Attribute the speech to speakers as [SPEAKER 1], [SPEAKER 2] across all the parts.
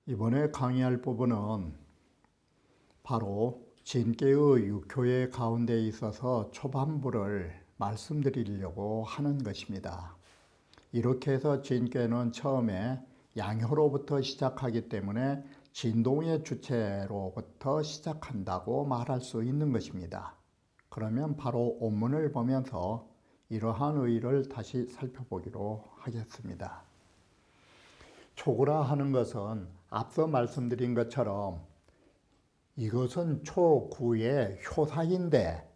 [SPEAKER 1] 이번에 강의할 부분은 바로 진께의 육효의 가운데 있어서 초반부를 말씀드리려고 하는 것입니다. 이렇게 해서 진께는 처음에 양효로부터 시작하기 때문에 진동의 주체로부터 시작한다고 말할 수 있는 것입니다. 그러면 바로 원문을 보면서 이러한 의의를 다시 살펴보기로 하겠습니다. 초구라 하는 것은 앞서 말씀드린 것처럼 이것은 초구의 효사인데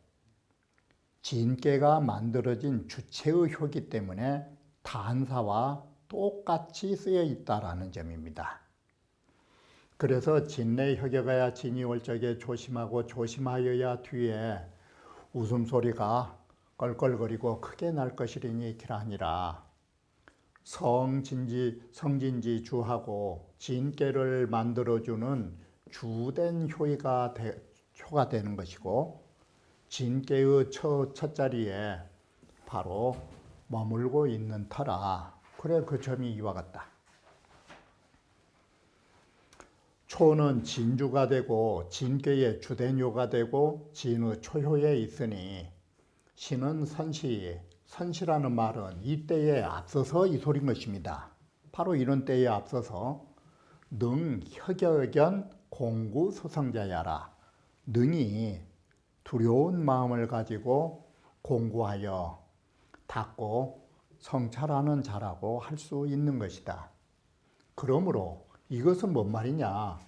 [SPEAKER 1] 진께가 만들어진 주체의 효기 때문에 단사와 똑같이 쓰여 있다라는 점입니다. 그래서 진내 혁여가야 진이 올 적에 조심하고 조심하여야 뒤에 웃음소리가 껄껄거리고 크게 날 것이리니 기라니라. 성진지 주하고 진께를 만들어주는 주된 효가 되는 것이고 진께의 첫 자리에 바로 머물고 있는 터라. 그래 그 점이 이와 같다. 초는 진주가 되고 진께의 주된 효가 되고 진의 초효에 있으니 신은 선시라는 말은 이 때에 앞서서 이 소린 것입니다. 바로 이런 때에 앞서서 능 혁여견 공구 소성자야라. 능이 두려운 마음을 가지고 공구하여 닦고 성찰하는 자라고 할 수 있는 것이다. 그러므로 이것은 뭔 말이냐?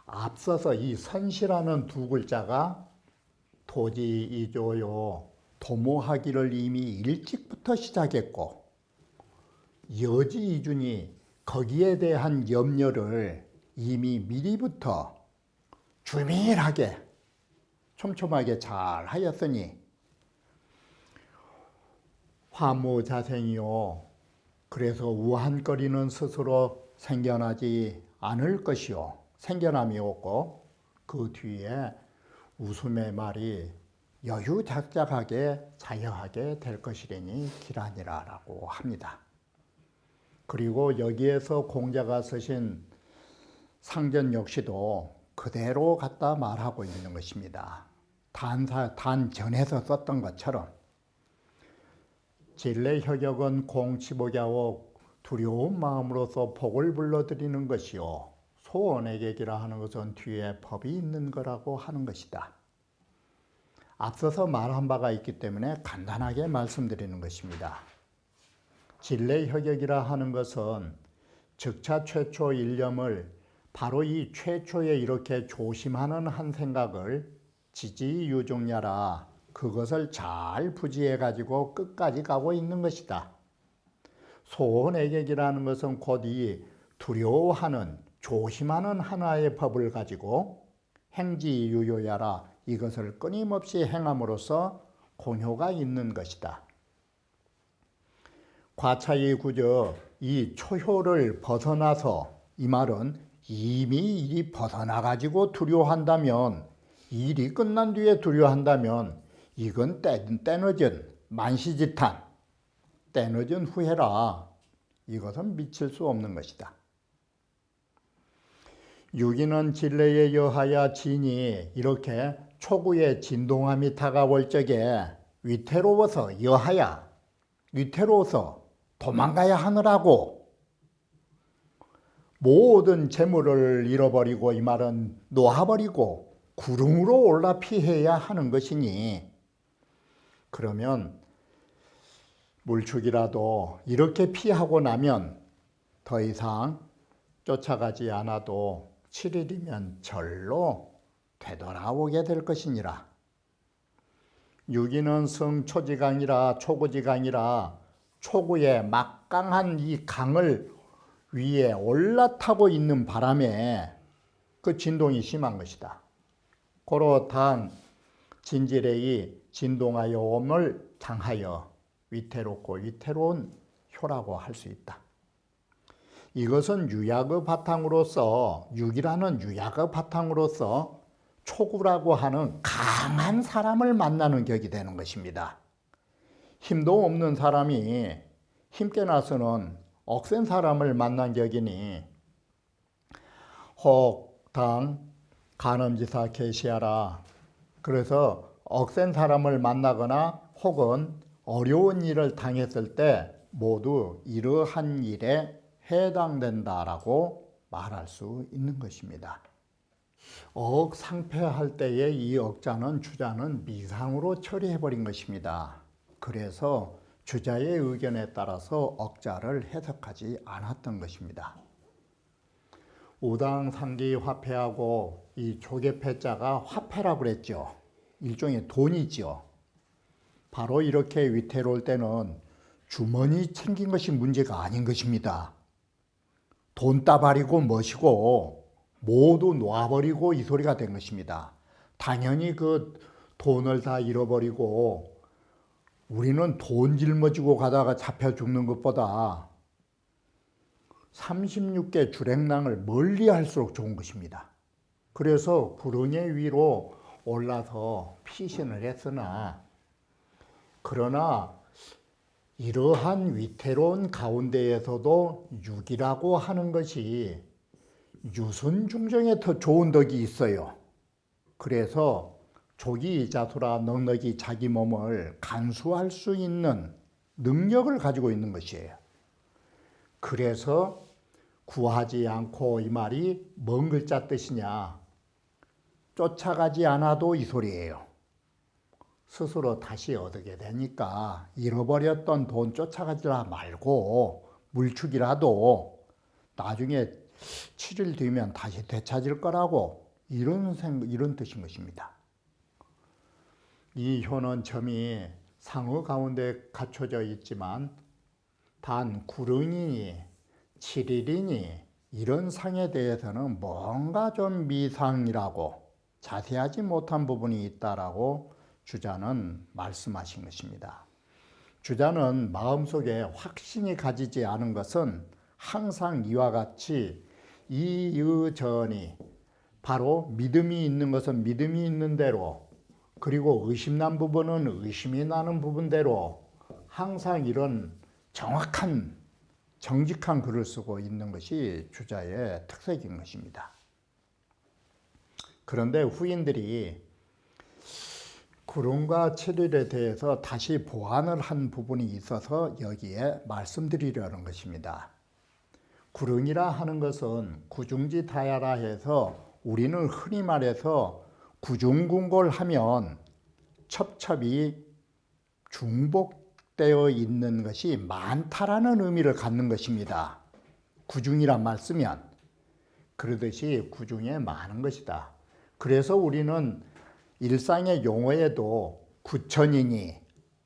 [SPEAKER 1] 앞서서 이 선시라는 두 글자가 토지이조요 도모하기를 이미 일찍부터 시작했고 여지이준이 거기에 대한 염려를 이미 미리부터 주밀하게 촘촘하게 잘 하였으니 화무자생이요 그래서 우한거리는 스스로 생겨나지 않을 것이요 생겨남이 없고 그 뒤에 웃음의 말이 여유작작하게 자여하게 될 것이려니 기라니라라고 합니다. 그리고 여기에서 공자가 쓰신 상전 역시도 그대로 갖다 말하고 있는 것입니다. 단전에서 썼던 것처럼 진례혁역은 공치복야오 두려운 마음으로서 복을 불러들이는 것이요 소원의객이라 하는 것은 뒤에 법이 있는 거라고 하는 것이다. 앞서서 말한 바가 있기 때문에 간단하게 말씀드리는 것입니다. 진례혁역이라 하는 것은 즉차 최초 일념을 바로 이 최초에 이렇게 조심하는 한 생각을 지지유종야라 그것을 잘 부지해 가지고 끝까지 가고 있는 것이다. 소원의객이라는 것은 곧 이 두려워하는 조심하는 하나의 법을 가지고 행지유효야라 이것을 끊임없이 행함으로써 공효가 있는 것이다. 과차의 구조 이 초효를 벗어나서 이 말은 이미 일이 벗어나가지고 두려워한다면 일이 끝난 뒤에 두려워한다면 이건 때늦은 만시지탄 때늦은 후회라 이것은 미칠 수 없는 것이다. 유기는 진례에 여하야 진이 이렇게 초구의 진동함이 다가올 적에 위태로워서 여하야 위태로워서 도망가야 하느라고 모든 재물을 잃어버리고 이 말은 놓아버리고 구름으로 올라 피해야 하는 것이니 그러면 물축이라도 이렇게 피하고 나면 더 이상 쫓아가지 않아도 7일이면 절로 되돌아오게 될 것이니라. 유기는 성초지강이라 초구지강이라 초구의 막강한 이 강을 위에 올라타고 있는 바람에 그 진동이 심한 것이다. 고로 단 진지레이 진동하여옴을 당하여 위태롭고 위태로운 효라고 할 수 있다. 이것은 유약의 바탕으로서, 육이라는 유약의 바탕으로서 초구라고 하는 강한 사람을 만나는 격이 되는 것입니다. 힘도 없는 사람이 힘께 나서는 억센 사람을 만난 격이니 혹당 간음지사 계시하라. 그래서 억센 사람을 만나거나 혹은 어려운 일을 당했을 때 모두 이러한 일에 해당된다라고 말할 수 있는 것입니다. 억상패할 때의 이 억자는 주자는 미상으로 처리해버린 것입니다. 그래서 주자의 의견에 따라서 억자를 해석하지 않았던 것입니다. 우당상기 화폐하고 이 조개패자가 화폐라고 그랬죠. 일종의 돈이죠. 바로 이렇게 위태로울 때는 주머니 챙긴 것이 문제가 아닌 것입니다. 돈다발이고 뭐시고 모두 놓아버리고 이 소리가 된 것입니다. 당연히 그 돈을 다 잃어버리고 우리는 돈 짊어지고 가다가 잡혀 죽는 것보다 36개 주랭랑을 멀리 할수록 좋은 것입니다. 그래서 구릉의 위로 올라서 피신을 했으나 그러나 이러한 위태로운 가운데에서도 육이라고 하는 것이 유순중정에 더 좋은 덕이 있어요. 그래서 조기이자수라 넉넉히 자기 몸을 간수할 수 있는 능력을 가지고 있는 것이에요. 그래서 구하지 않고 이 말이 뭔 글자 뜻이냐? 쫓아가지 않아도 이 소리예요. 스스로 다시 얻게 되니까 잃어버렸던 돈 쫓아가지 말고 물축이라도 나중에 7일 뒤면 다시 되찾을 거라고 이런 뜻인 것입니다. 이 효는 점이 상어 가운데 갖춰져 있지만 단 구릉이니 7일이니 이런 상에 대해서는 뭔가 좀 미상이라고 자세하지 못한 부분이 있다라고 주자는 말씀하신 것입니다. 주자는 마음속에 확신이 가지지 않은 것은 항상 이와 같이 이의전이 바로 믿음이 있는 것은 믿음이 있는 대로 그리고 의심난 부분은 의심이 나는 부분대로 항상 이런 정확한 정직한 글을 쓰고 있는 것이 주자의 특색인 것입니다. 그런데 후인들이 구릉과 7일에 대해서 다시 보완을 한 부분이 있어서 여기에 말씀드리려는 것입니다. 구릉이라 하는 것은 구중지다야라 해서 우리는 흔히 말해서 구중궁궐하면 첩첩이 중복되어 있는 것이 많다라는 의미를 갖는 것입니다. 구중이란 말 쓰면 그러듯이 구중에 많은 것이다. 그래서 우리는 일상의 용어에도 구천이니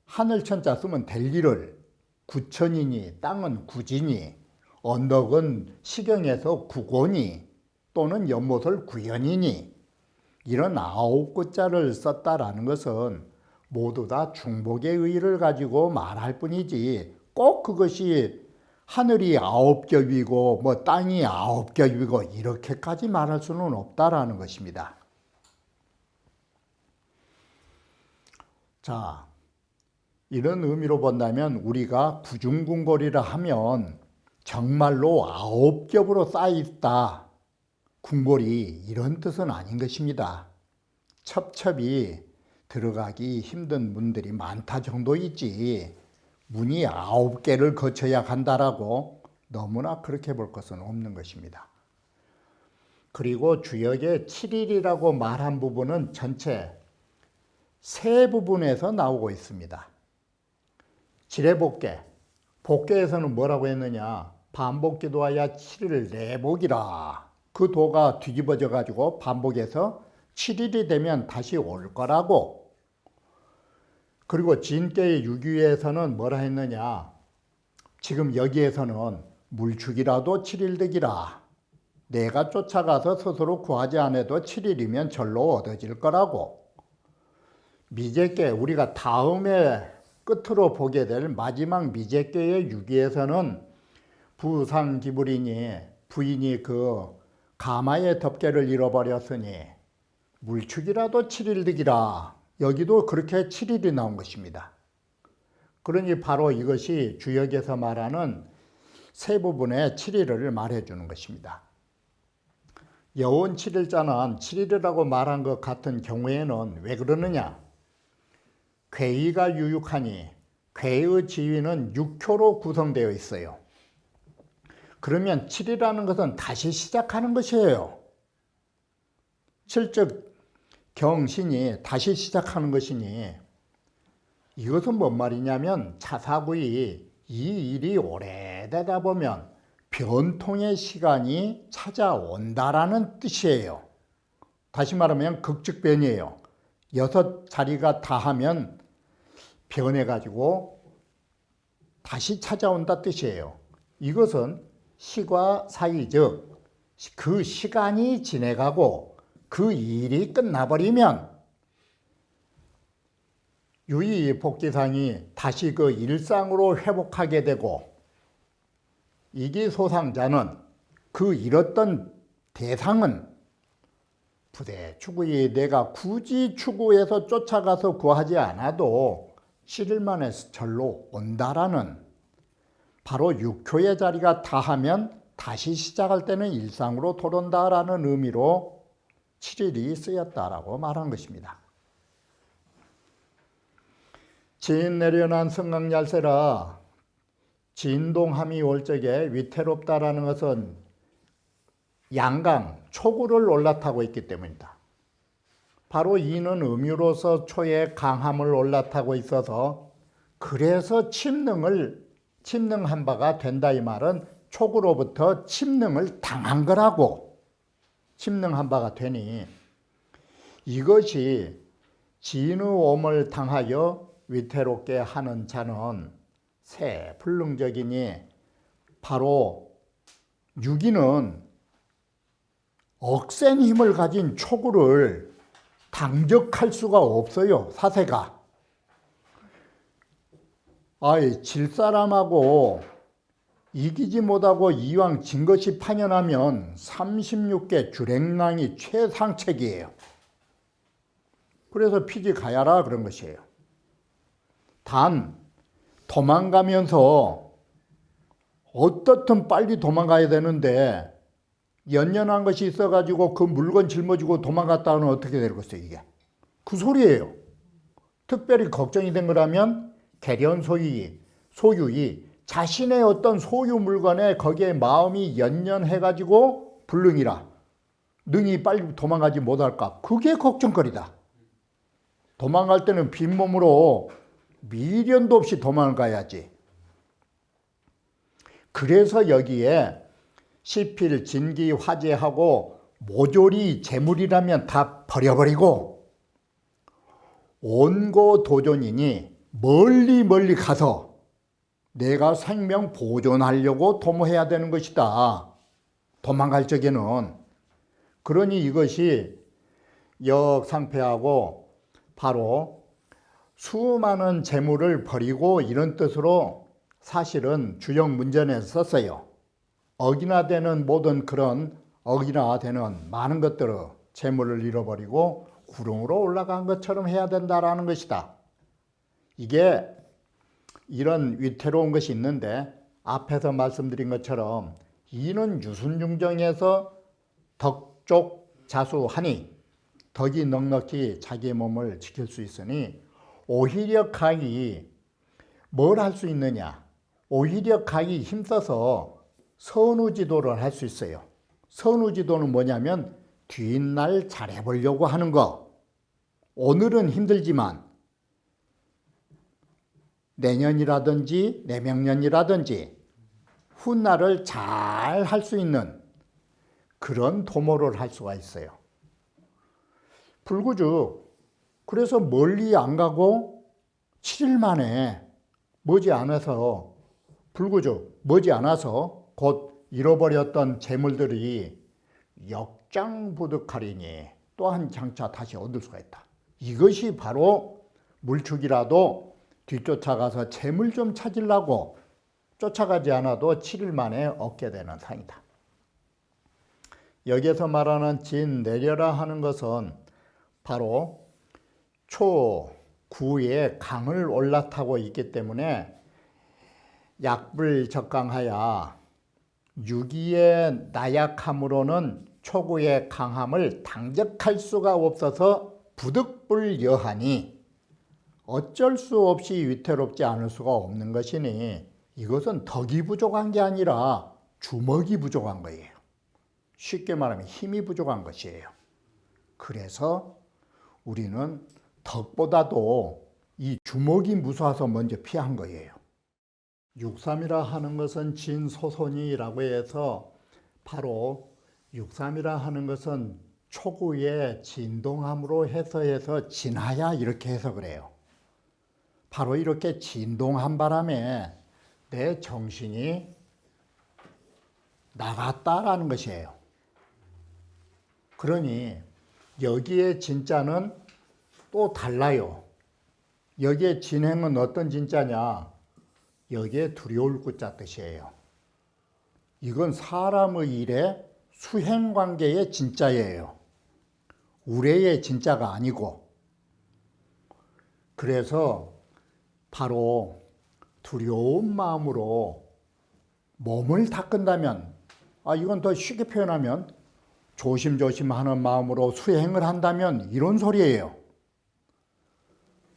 [SPEAKER 1] 하늘천자 쓰면 될 일을 구천이니 땅은 구지니 언덕은 시경에서 구곤이 또는 연못을 구연이니 이런 9글자를 썼다라는 것은 모두 다 중복의 의의를 가지고 말할 뿐이지 꼭 그것이 하늘이 9겹이고 뭐 땅이 9겹이고 이렇게까지 말할 수는 없다라는 것입니다. 자, 이런 의미로 본다면 우리가 구중궁궐이라 하면 정말로 9겹으로 쌓여있다. 궁궐이 이런 뜻은 아닌 것입니다. 첩첩이 들어가기 힘든 문들이 많다 정도이지 문이 9개를 거쳐야 한다라고 너무나 그렇게 볼 것은 없는 것입니다. 그리고 주역의 7일이라고 말한 부분은 전체 세 부분에서 나오고 있습니다. 지례복계, 복계에서는 뭐라고 했느냐? 반복기도하여 7일 내복이라. 그 도가 뒤집어져 가지고 반복해서 7일이 되면 다시 올 거라고. 그리고 진께의 유규에서는 뭐라 했느냐? 지금 여기에서는 물축이라도 7일 득이라. 내가 쫓아가서 스스로 구하지 않아도 7일이면 절로 얻어질 거라고. 미제께 우리가 다음에 끝으로 보게 될 마지막 미제께의 유기에서는 부인이 그 가마의 덮개를 잃어버렸으니 물축이라도 7일 득이라. 여기도 그렇게 7일이 나온 것입니다. 그러니 바로 이것이 주역에서 말하는 세 부분의 7일을 말해주는 것입니다. 여온 7일자는 7일이라고 말한 것 같은 경우에는 왜 그러느냐? 괴의가 유육하니 괴의 지위는 6효로 구성되어 있어요. 그러면 7이라는 것은 다시 시작하는 것이에요. 실적 경신이 다시 시작하는 것이니 이것은 뭔 말이냐면 차사구이 이 일이 오래되다 보면 변통의 시간이 찾아온다라는 뜻이에요. 다시 말하면 극즉변이에요. 6자리가 다하면 변해가지고 다시 찾아온다 뜻이에요. 이것은 시과 사이, 즉 그 시간이 지내가고 그 일이 끝나버리면 유의복귀상이 다시 그 일상으로 회복하게 되고 이기소상자는 그 잃었던 대상은 부대 추구이 내가 굳이 추구해서 쫓아가서 구하지 않아도 7일 만에 절로 온다라는 바로 6효의 자리가 다하면 다시 시작할 때는 일상으로 돌아온다라는 의미로 7일이 쓰였다라고 말한 것입니다. 진 내려난 성강얄세라 진동함이 올 적에 위태롭다라는 것은 양강, 초구를 올라타고 있기 때문이다. 바로 이는 음유로서 초의 강함을 올라타고 있어서 그래서 침능한 바가 된다. 이 말은 초구로부터 침능을 당한 거라고. 침능한 바가 되니 이것이 진의 옴을 당하여 위태롭게 하는 자는 새 불능적이니 바로 유기는 억센 힘을 가진 초구를 당적할 수가 없어요. 사세가. 질 사람하고 이기지 못하고 이왕 진 것이 파년하면 36개 주랭랑이 최상책이에요. 그래서 피지가야라 그런 것이에요. 단 도망가면서 어떻든 빨리 도망가야 되는데 연연한 것이 있어가지고 그 물건 짊어지고 도망갔다 하면 어떻게 되겠어요 이게? 그 소리예요. 특별히 걱정이 된 거라면 계련 소유이 자신의 어떤 소유 물건에 거기에 마음이 연연해가지고 불능이라 능히 빨리 도망가지 못할까? 그게 걱정거리다. 도망갈 때는 빈몸으로 미련도 없이 도망가야지. 그래서 여기에 시필, 진기, 화제하고 모조리 재물이라면 다 버려버리고 온고 도전이니 멀리 가서 내가 생명 보존하려고 도모해야 되는 것이다. 도망갈 적에는. 그러니 이것이 역상패하고 바로 수많은 재물을 버리고 이런 뜻으로 사실은 주역문전에서 썼어요. 억인화되는 모든 그런 억인화되는 많은 것들을 재물을 잃어버리고 구름으로 올라간 것처럼 해야 된다라는 것이다. 이게 이런 위태로운 것이 있는데 앞에서 말씀드린 것처럼 이는 유순중정에서 덕족 자수하니 덕이 넉넉히 자기 몸을 지킬 수 있으니 오히려 가히 뭘 할 수 있느냐? 오히려 가히 힘써서 선우지도를 할 수 있어요. 선우지도는 뭐냐면 뒷날 잘해보려고 하는 거. 오늘은 힘들지만 내년이라든지 내명년이라든지 훗날을 잘 할 수 있는 그런 도모를 할 수가 있어요. 불구죽 그래서 멀리 안 가고 7일 만에 머지않아서 곧 잃어버렸던 재물들이 역장부득하리니 또한 장차 다시 얻을 수가 있다. 이것이 바로 물축이라도 뒤쫓아가서 재물 좀 찾으려고 쫓아가지 않아도 7일 만에 얻게 되는 상이다. 여기에서 말하는 진 내려라 하는 것은 바로 초구에 강을 올라타고 있기 때문에 약불적강하야 유기의 나약함으로는 초구의 강함을 당적할 수가 없어서 부득불여하니 어쩔 수 없이 위태롭지 않을 수가 없는 것이니 이것은 덕이 부족한 게 아니라 주먹이 부족한 거예요. 쉽게 말하면 힘이 부족한 것이에요. 그래서 우리는 덕보다도 이 주먹이 무서워서 먼저 피한 거예요. 육삼이라 하는 것은 진소손이라고 해서 바로 육삼이라 하는 것은 초구의 진동함으로 해서 진하야 이렇게 해서 그래요. 바로 이렇게 진동한 바람에 내 정신이 나갔다라는 것이에요. 그러니 여기에 진짜는 또 달라요. 여기에 진행은 어떤 진짜냐? 여기에 두려울 구자 뜻이에요. 이건 사람의 일에 수행관계의 진짜예요. 우레의 진짜가 아니고. 그래서 바로 두려운 마음으로 몸을 닦는다면, 이건 더 쉽게 표현하면 조심조심하는 마음으로 수행을 한다면 이런 소리예요.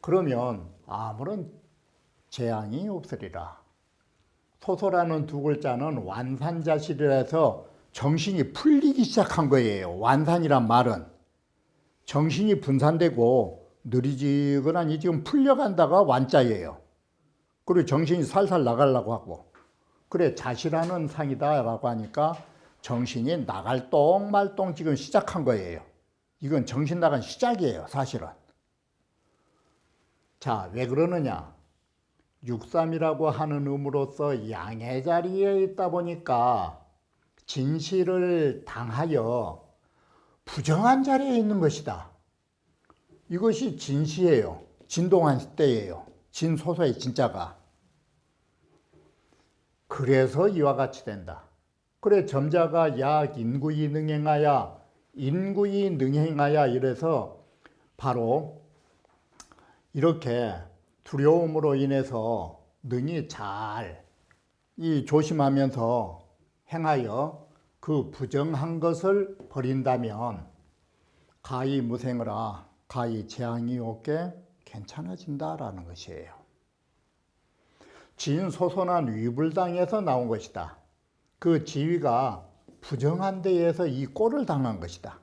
[SPEAKER 1] 그러면 아무런 재앙이 없으리라. 소소라는 두 글자는 완산자실이라서 정신이 풀리기 시작한 거예요. 완산이란 말은 정신이 분산되고 느리지근하니 지금 풀려간다가 완자예요. 그리고 정신이 살살 나가려고 하고, 그래 자실하는 상이다 라고 하니까 정신이 나갈 똥말똥 지금 시작한 거예요. 이건 정신 나간 시작이에요, 사실은. 자, 왜 그러느냐? 육삼이라고 하는 음으로써 양의 자리에 있다 보니까 진실을 당하여 부정한 자리에 있는 것이다. 이것이 진시예요. 진동한 때예요. 진소소의 진짜가. 그래서 이와 같이 된다. 그래 점자가 약 인구이 능행하야 인구이 능행하야 이래서 바로 이렇게 두려움으로 인해서 능히 잘 이 조심하면서 행하여 그 부정한 것을 버린다면 가히 무생으라 가히 재앙이 없게 괜찮아진다라는 것이에요. 진소손한 위불당에서 나온 것이다. 그 지위가 부정한 데에서 이 꼴을 당한 것이다.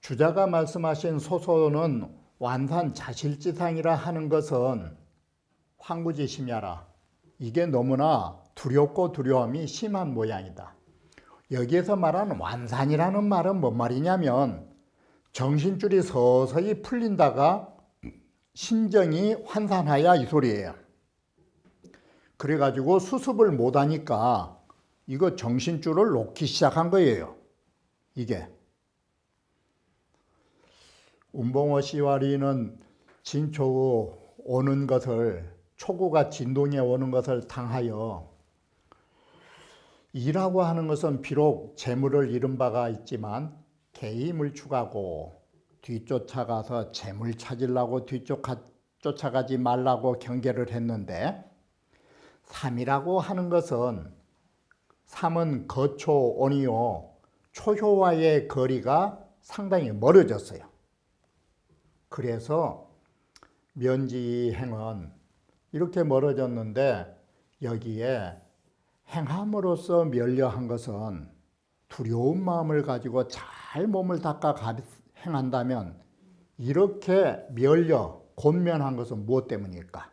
[SPEAKER 1] 주자가 말씀하신 소소는 완산 자실지상이라 하는 것은 황구지심야라. 이게 너무나 두렵고 두려움이 심한 모양이다. 여기에서 말하는 완산이라는 말은 뭔 말이냐면 정신줄이 서서히 풀린다가 신정이 환산하야 이 소리예요. 그래가지고 수습을 못하니까 이거 정신줄을 놓기 시작한 거예요. 이게. 운봉어 시와리는 진초의 오는 것을 초구가 진동에 오는 것을 당하여 이라고 하는 것은 비록 재물을 잃은 바가 있지만 개임을 추가하고 뒤쫓아가서 재물 찾으려고 쫓아가지 말라고 경계를 했는데 삼이라고 하는 것은 삼은 거초온이요 초효와의 거리가 상당히 멀어졌어요. 그래서 면지행은 이렇게 멀어졌는데 여기에 행함으로써 멸려한 것은 두려운 마음을 가지고 잘 몸을 닦아 행한다면 이렇게 멸려 곤면한 것은 무엇 때문일까?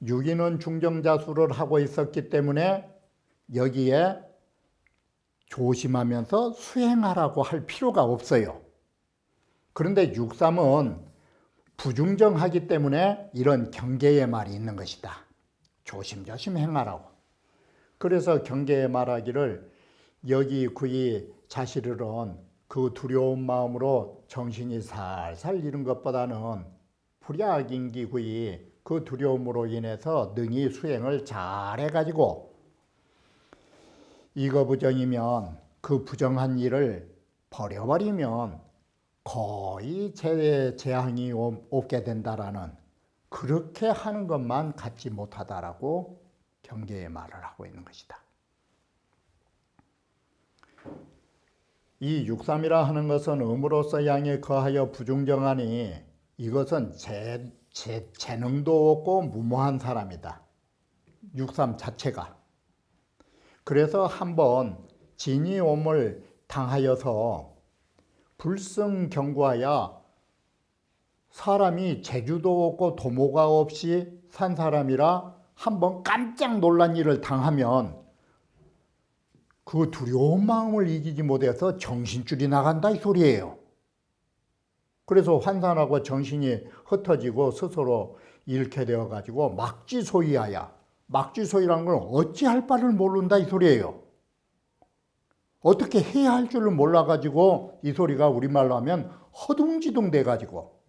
[SPEAKER 1] 유기는 중정자수를 하고 있었기 때문에 여기에 조심하면서 수행하라고 할 필요가 없어요. 그런데 육삼은 부중정하기 때문에 이런 경계의 말이 있는 것이다. 조심조심 행하라고. 그래서 경계의 말하기를 여기 구이 자실은 그 두려운 마음으로 정신이 살살 잃은 것보다는 불약인기구이 그 두려움으로 인해서 능히 수행을 잘해가지고 이거 부정이면 그 부정한 일을 버려버리면 거의 재앙이 없게 된다라는 그렇게 하는 것만 갖지 못하다라고 경계에 말을 하고 있는 것이다. 이 육삼이라 하는 것은 음으로서 양에 거하여 부중정하니 이것은 재능도 없고 무모한 사람이다. 육삼 자체가. 그래서 한번 진이옴을 당하여서 불승경구하여 사람이 재주도 없고 도모가 없이 산 사람이라 한번 깜짝 놀란 일을 당하면 그 두려운 마음을 이기지 못해서 정신줄이 나간다 이 소리예요. 그래서 환산하고 정신이 흩어지고 스스로 잃게 되어가지고 막지소이하야. 막지소이라는 건 어찌할 바를 모른다 이 소리예요. 어떻게 해야 할 줄을 몰라가지고 이 소리가 우리말로 하면 허둥지둥 돼가지고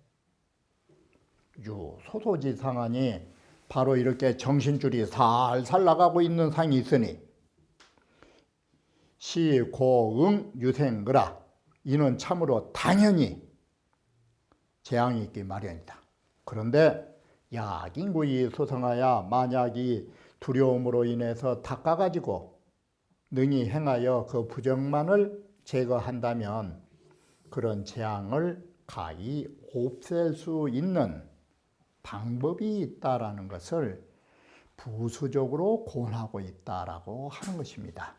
[SPEAKER 1] 소소지상하니 바로 이렇게 정신줄이 살살 나가고 있는 상이 있으니 시고응 유생그라 이는 참으로 당연히 재앙이 있기 마련이다. 그런데 약인구이 소성하여 만약 이 두려움으로 인해서 닦아가지고 능히 행하여 그 부정만을 제거한다면 그런 재앙을 가히 없앨 수 있는 방법이 있다라는 것을 부수적으로 권하고 있다라고 하는 것입니다.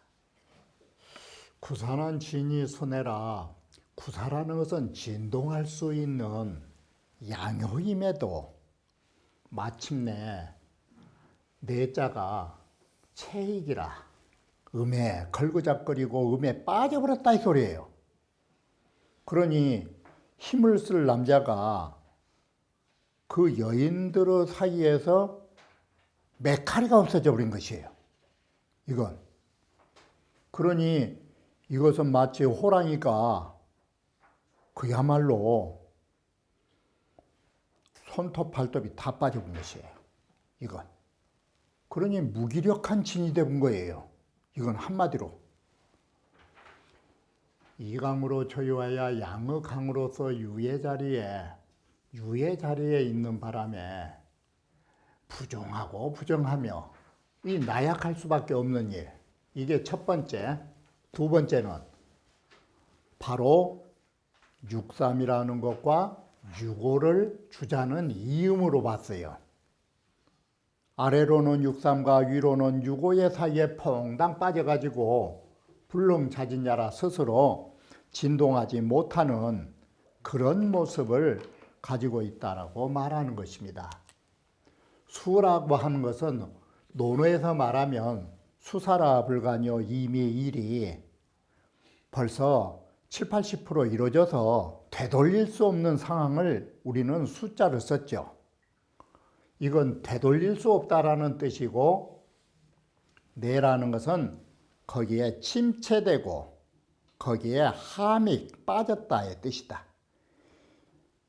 [SPEAKER 1] 구사는 진이 손해라. 구사라는 것은 진동할 수 있는 양효임에도 마침내 뇌자가 체익이라 음에 걸그작거리고 음에 빠져버렸다 이 소리예요. 그러니 힘을 쓸 남자가 그 여인들 사이에서 메카리가 없어져 버린 것이에요. 이건. 그러니 이것은 마치 호랑이가 그야말로 손톱 발톱이 다 빠져본 것이에요. 이건. 그러니 무기력한 진이 되본 거예요. 이건 한마디로. 이강으로 조유하여 양의 강으로서 유의 자리에 있는 바람에 부정하고 부정하며 이 나약할 수밖에 없는 일. 이게 첫 번째. 두 번째는 바로 육삼이라는 것과 유고를 주자는 이음으로 봤어요. 아래로는 육삼과 위로는 유고의 사이에 퐁당 빠져가지고 불능자진야라 스스로 진동하지 못하는 그런 모습을 가지고 있다라고 말하는 것입니다. 수라고 하는 것은 논어에서 말하면 수사라 불가뇨 이미 일이 벌써 70-80% 이루어져서 되돌릴 수 없는 상황을 우리는 숫자를 썼죠. 이건 되돌릴 수 없다라는 뜻이고 내라는 것은 거기에 침체되고 거기에 함이 빠졌다의 뜻이다.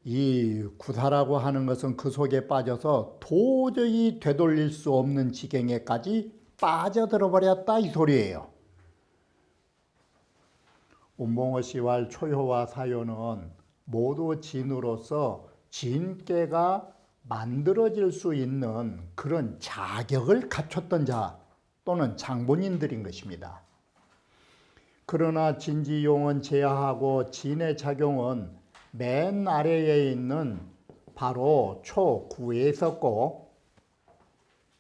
[SPEAKER 1] 이 구사라고 하는 것은 그 속에 빠져서 도저히 되돌릴 수 없는 지경에까지 빠져들어 버렸다 이 소리예요. 운봉어 시왈 초효와 사효는 모두 진으로서 진께가 만들어질 수 있는 그런 자격을 갖췄던 자 또는 장본인들인 것입니다. 그러나 진지용은 제하하고 진의 작용은 맨 아래에 있는 바로 초구에 있었고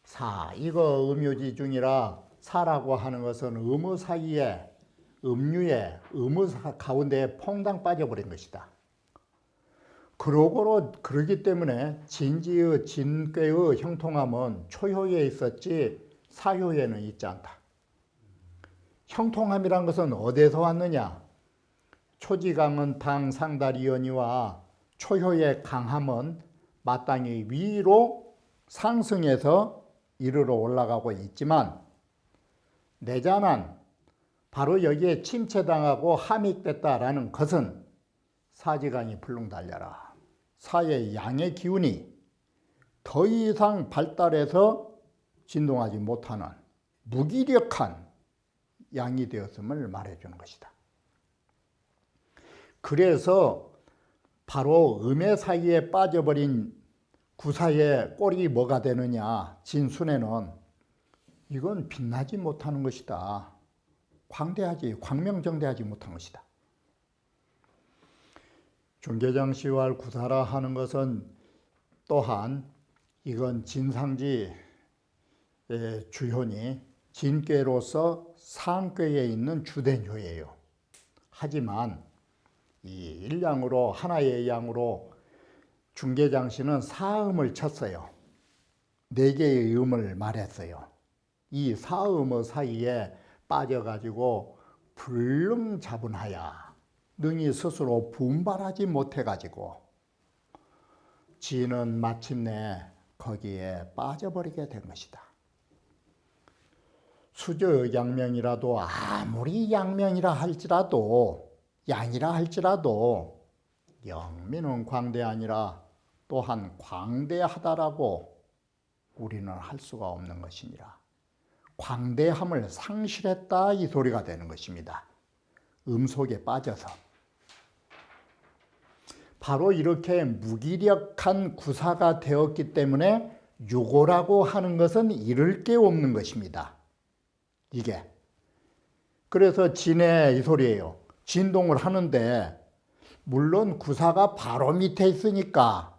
[SPEAKER 1] 사 이거 음유지 중이라 사라고 하는 것은 음의 사이에 음유에 음의 가운데에 퐁당 빠져버린 것이다. 그러기 때문에 진지의 진괴의 형통함은 초효에 있었지 사효에는 있지 않다. 형통함이란 것은 어디서 왔느냐? 초지강은 당 상달이언이와 초효의 강함은 마땅히 위로 상승해서 이르러 올라가고 있지만 내자난 바로 여기에 침체당하고 함익됐다라는 것은 사지간이 불능 달려라. 사의 양의 기운이 더 이상 발달해서 진동하지 못하는 무기력한 양이 되었음을 말해주는 것이다. 그래서 바로 음의 사이에 빠져버린 구사의 꼴이 뭐가 되느냐, 진순에는 이건 빛나지 못하는 것이다. 광명정대하지 못한 것이다. 중개장시활 구사라 하는 것은 또한 이건 진상지의 주현이 진꾀로서 상꾀에 있는 주된 효예요. 하지만 이 일양으로 하나의 양으로 중개장시는 사음을 쳤어요. 네 개의 음을 말했어요. 이 사음의 사이에 빠져가지고 불능자분하야 능히 스스로 분발하지 못해가지고 지는 마침내 거기에 빠져버리게 된 것이다. 수저 양명이라도 아무리 양명이라 할지라도 양이라 할지라도 영민은 광대 아니라 또한 광대하다라고 우리는 할 수가 없는 것이니라. 광대함을 상실했다 이 소리가 되는 것입니다. 음속에 빠져서. 바로 이렇게 무기력한 구사가 되었기 때문에 유고라고 하는 것은 잃을 게 없는 것입니다. 이게. 그래서 진의 이 소리예요. 진동을 하는데 물론 구사가 바로 밑에 있으니까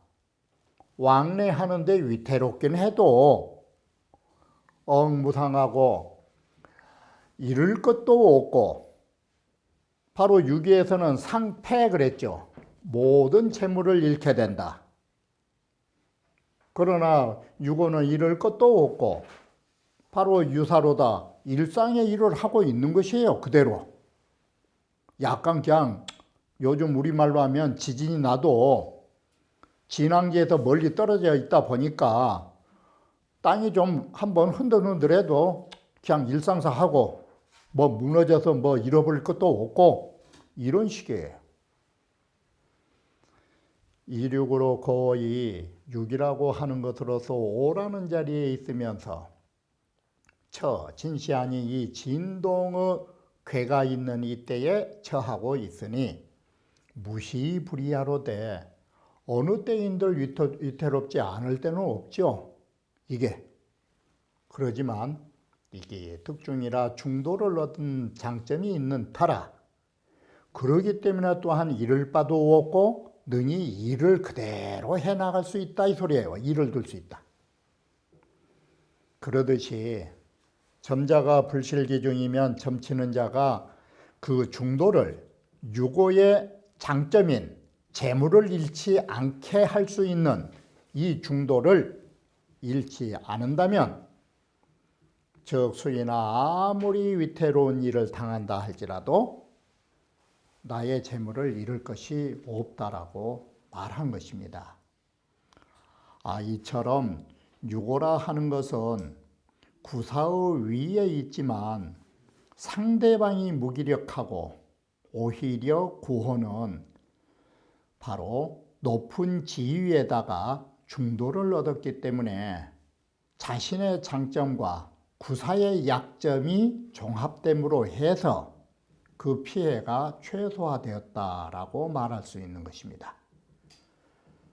[SPEAKER 1] 왕래하는데 위태롭긴 해도 엉무상하고 잃을 것도 없고 바로 유기에서는 상패 그랬죠. 모든 재물을 잃게 된다. 그러나 유고는 잃을 것도 없고 바로 유사로다. 일상의 일을 하고 있는 것이에요. 그대로. 약간 그냥 요즘 우리말로 하면 지진이 나도 진앙지에서 멀리 떨어져 있다 보니까 땅이 좀 한번 흔들흔들해도 그냥 일상사 하고 뭐 무너져서 뭐 잃어버릴 것도 없고 이런 식이에요. 이륙으로 거의 육이라고 하는 것으로서 오라는 자리에 있으면서 진시하니 이 진동의 괴가 있는 이때에 처하고 있으니 무시불이하로되 어느 때인들 위태롭지 않을 때는 없죠. 이게 그러지만 이게 특중이라 중도를 얻은 장점이 있는 터라 그러기 때문에 또한 잃을 바도 없고 능히 일을 그대로 해나갈 수 있다 이 소리예요. 일을 들 수 있다. 그러듯이 점자가 불실기중이면 점치는 자가 그 중도를 유고의 장점인 재물을 잃지 않게 할 수 있는 이 중도를 잃지 않는다면 즉 수이나 아무리 위태로운 일을 당한다 할지라도 나의 재물을 잃을 것이 없다라고 말한 것입니다. 이처럼 유고라 하는 것은 구사의 위에 있지만 상대방이 무기력하고 오히려 구호는 바로 높은 지위에다가 중도를 얻었기 때문에 자신의 장점과 구사의 약점이 종합됨으로 해서 그 피해가 최소화되었다라고 말할 수 있는 것입니다.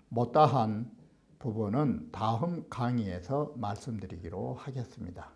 [SPEAKER 1] 못다한 부분은 다음 강의에서 말씀드리기로 하겠습니다.